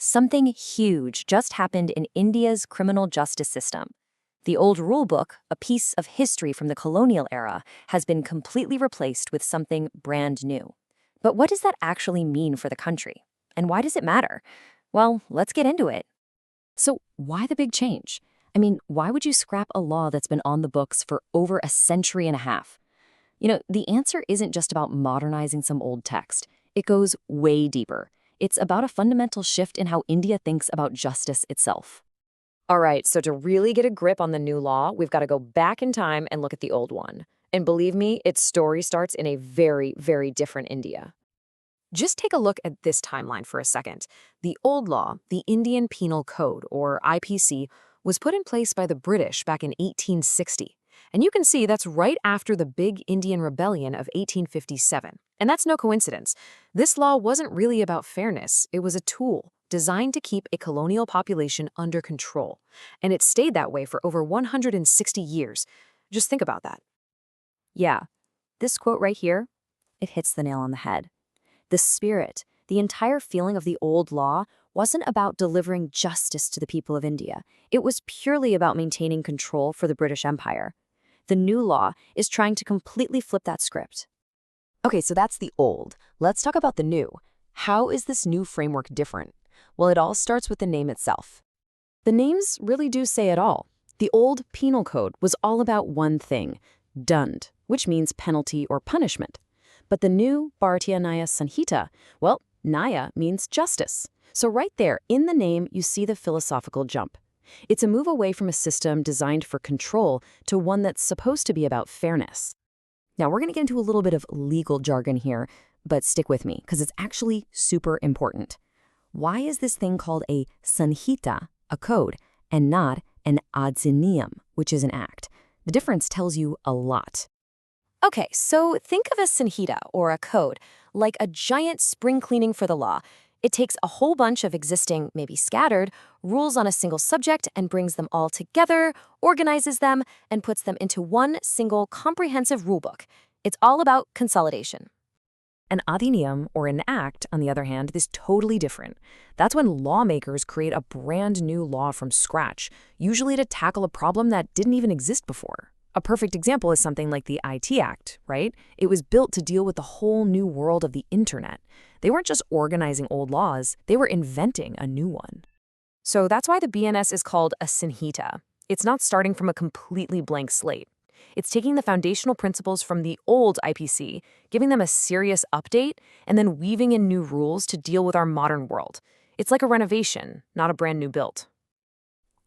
Something huge just happened in India's criminal justice system. The old rulebook, a piece of history from the colonial era, has been completely replaced with something brand new. But what does that actually mean for the country? And why does it matter? Well, let's get into it. So, why the big change? I mean, why would you scrap a law that's been on the books for over a century and a half? The answer isn't just about modernizing some old text. It goes way deeper. It's about a fundamental shift in how India thinks about justice itself. All right, so to really get a grip on the new law, we've got to go back in time and look at the old one. And believe me, its story starts in a very, very different India. Just take a look at this timeline for a second. The old law, the Indian Penal Code, or IPC, was put in place by the British back in 1860. And you can see that's right after the big Indian Rebellion of 1857. And that's no coincidence. This law wasn't really about fairness. It was a tool designed to keep a colonial population under control. And it stayed that way for over 160 years. Just think about that. Yeah, this quote right here, it hits the nail on the head. The spirit, the entire feeling of the old law wasn't about delivering justice to the people of India. It was purely about maintaining control for the British Empire. The new law is trying to completely flip that script. Okay, so that's the old. Let's talk about the new. How is this new framework different? Well, it all starts with the name itself. The names really do say it all. The old penal code was all about one thing, dund, which means penalty or punishment. But the new Bharatiya Nyaya Sanhita, well, Nyaya means justice. So right there, in the name, you see the philosophical jump. It's a move away from a system designed for control to one that's supposed to be about fairness. Now, we're going to get into a little bit of legal jargon here, but stick with me, because it's actually super important. Why is this thing called a Sanhita, a code, and not an adziniyam, which is an act? The difference tells you a lot. Okay, so think of a Sanhita, or a code, like a giant spring cleaning for the law. It takes a whole bunch of existing, maybe scattered, rules on a single subject and brings them all together, organizes them, and puts them into one single comprehensive rulebook. It's all about consolidation. An adhiniyam, or an act, on the other hand, is totally different. That's when lawmakers create a brand new law from scratch, usually to tackle a problem that didn't even exist before. A perfect example is something like the IT Act, right? It was built to deal with the whole new world of the internet. They weren't just organizing old laws, they were inventing a new one. So that's why the BNS is called a Sanhita. It's not starting from a completely blank slate. It's taking the foundational principles from the old IPC, giving them a serious update, and then weaving in new rules to deal with our modern world. It's like a renovation, not a brand new build.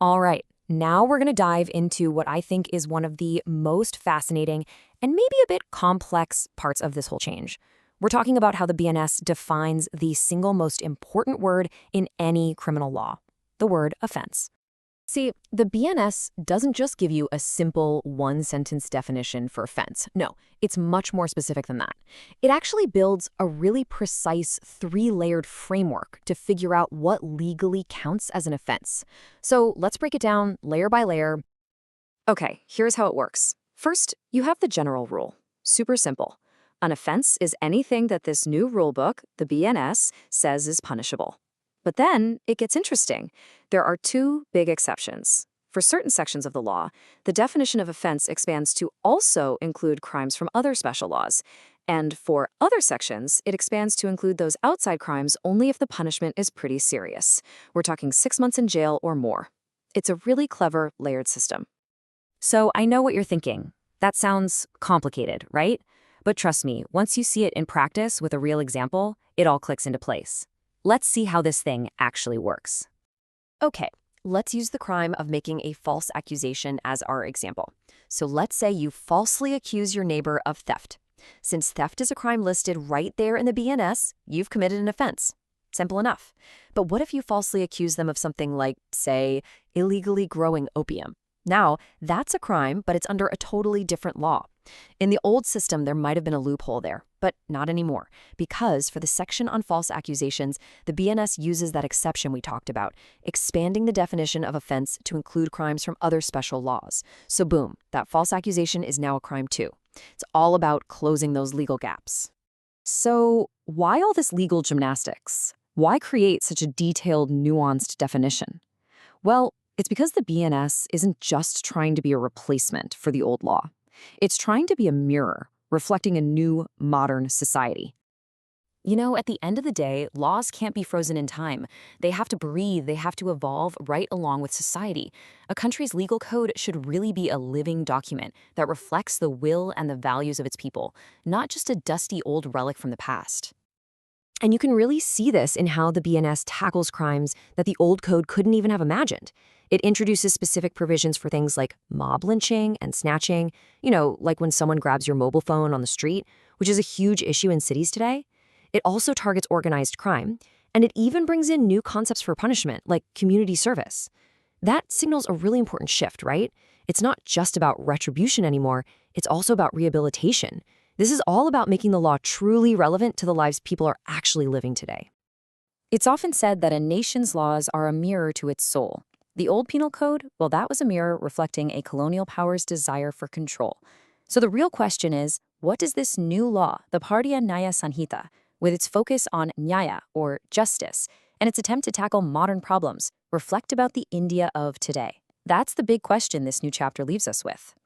All right, now we're going to dive into what I think is one of the most fascinating and maybe a bit complex parts of this whole change. We're talking about how the BNS defines the single most important word in any criminal law, the word offense. See, the BNS doesn't just give you a simple one-sentence definition for offense. No, it's much more specific than that. It actually builds a really precise three-layered framework to figure out what legally counts as an offense. So let's break it down layer by layer. Okay, here's how it works. First, you have the general rule. Super simple. An offense is anything that this new rulebook, the BNS, says is punishable. But then it gets interesting. There are two big exceptions. For certain sections of the law, the definition of offense expands to also include crimes from other special laws. And for other sections, it expands to include those outside crimes only if the punishment is pretty serious. We're talking 6 months in jail or more. It's a really clever, layered system. So I know what you're thinking. That sounds complicated, right? But trust me, once you see it in practice with a real example, it all clicks into place. Let's see how this thing actually works. Okay, let's use the crime of making a false accusation as our example. So let's say you falsely accuse your neighbor of theft. Since theft is a crime listed right there in the BNS, you've committed an offense. Simple enough. But what if you falsely accuse them of something like, say, illegally growing opium? Now, that's a crime, but it's under a totally different law. In the old system, there might have been a loophole there, but not anymore, because for the section on false accusations, the BNS uses that exception we talked about, expanding the definition of offense to include crimes from other special laws. So boom, that false accusation is now a crime too. It's all about closing those legal gaps. So why all this legal gymnastics? Why create such a detailed, nuanced definition? Well, it's because the BNS isn't just trying to be a replacement for the old law. It's trying to be a mirror, reflecting a new, modern society. You know, at the end of the day, laws can't be frozen in time. They have to breathe, they have to evolve right along with society. A country's legal code should really be a living document that reflects the will and the values of its people, not just a dusty old relic from the past. And you can really see this in how the BNS tackles crimes that the old code couldn't even have imagined. It introduces specific provisions for things like mob lynching and snatching, like when someone grabs your mobile phone on the street, which is a huge issue in cities today. It also targets organized crime, and it even brings in new concepts for punishment, like community service. That signals a really important shift, right? It's not just about retribution anymore, it's also about rehabilitation. This is all about making the law truly relevant to the lives people are actually living today. It's often said that a nation's laws are a mirror to its soul. The old penal code, well, that was a mirror reflecting a colonial power's desire for control. So the real question is, what does this new law, the Bharatiya Nyaya Sanhita, with its focus on Nyaya, or justice, and its attempt to tackle modern problems, reflect about the India of today? That's the big question this new chapter leaves us with.